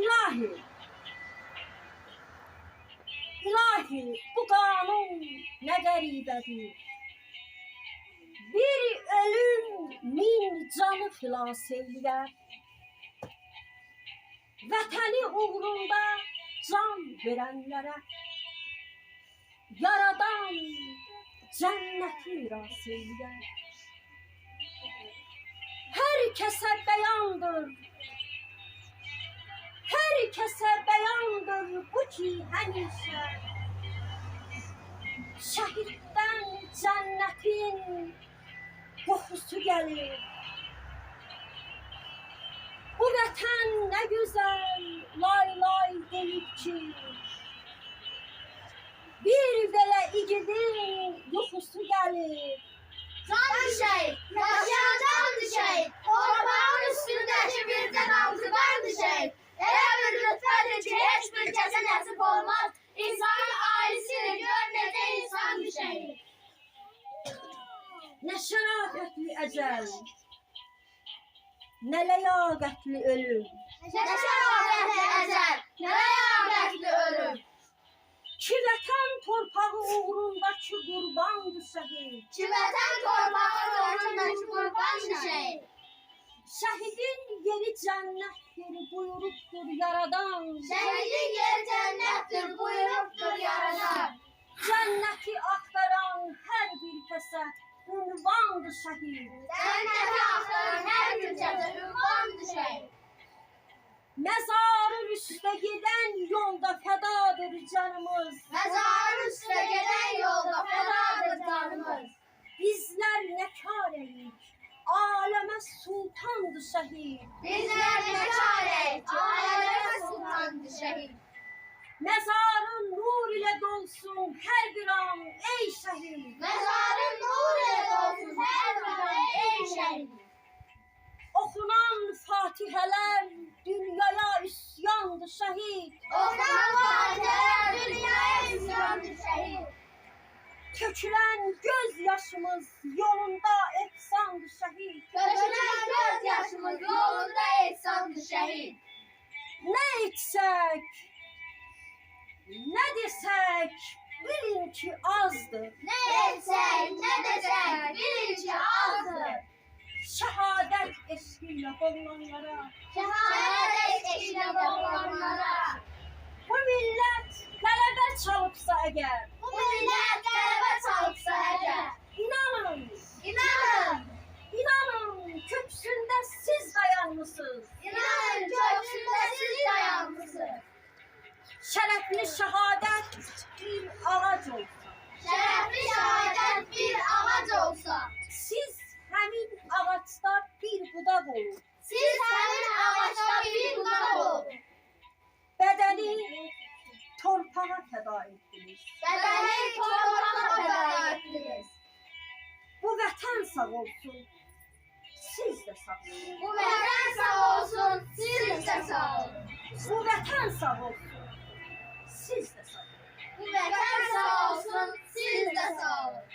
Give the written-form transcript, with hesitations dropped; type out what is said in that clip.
İlahi, ilahi bu kanun ne garibedir. Bir ölüm min canı xilas eyləyər. Vətəni uğrunda can verənlərə Yaradan cənnəti ras eyləyər. Hər kəsə bəyandır, hər kəsə bəyandır bu ki həmişə şəhiddən cənnətin qoxusu gəlir. Bu vətən nə gözəl lay lay deyib ki, bir belə igidin yuxusu gəlir. Can düşeyim, yaşayan can düşeyim, torpağın üstündəki bir denaltıdan düşeyim. Elə bir lütfədir ki, heç bir kəsə nəsib olmaz, insanın ailəsini gör necə insan düşeyim. Nə şərafətli əcəl, nə ləyaqətli ölüm. Nə şərafətli əcəl, nə ləyaqətli ölüm. Ki vətən torpağı uğrundakı qurbandır şəhid. Ki vətən torpağı uğrundakı qurban düşeyim. Şəhidin yeri cənnət yeri buyurubdur yaradan. Şəhidin yeri cənnətdir buyurubdur yaradan. Cənnəti axtaran hər bir kəsə ünvandır şəhid. Cənnəti axtaran hər bir kəsə ünvan düşeyim. Məzarın üstə gedən yolda fədadır canımız. Məzarın üstə gedən yolda fədadır canımız. Bizlər nə kar edik, aləmə sultandır şəhid. Bizlər nə kar edik, aləmə sultandır şəhid. Məzarın nur ilə dolsun hər bir an ey şəhid. Məzarın nur ilə dolsun hər bir an ey şəhid. Oxunan fatihələr dünyaya üsyandır şəhid. Oxunan fatihələr dünyaya üsyandır şəhid. Tökülən göz yaşımız yolunda ehsandır şəhid. Tökülən göz yaşımız yolunda ehsandır şəhid. Nə etsək, nə desək, bilin ki azdır. Nə etsək, nə desək, bilin ki azdır. Şəhadət eşqiyle boğulanlara, Şəhadət eşqinə boğulanlara, bu millət qələbə çalıbsa əgər, bu millət qələbə çalıbsa əgər, inanın, inanın, inanın köksündə siz dayanmısınız. inanın köksündə siz dayanmısınız. Şərəfli şəhadət bir ağac olsa, Şərəfli şəhadət bir ağac olsa, siz həmin ağacda bir budaq olun. siz həmin ağacda bir budaq olun. Bədəni torpağa fəda etdiniz. Bədəni torpağa fəda etdiniz. Bu vətən sağ olsun, siz də sağ olun. Bu vətən sağ olsun, siz də sağ olun. Bu vətən sağ olsun, siz də sağ olun. Bu vətən sağ olsun, siz də sağ olun.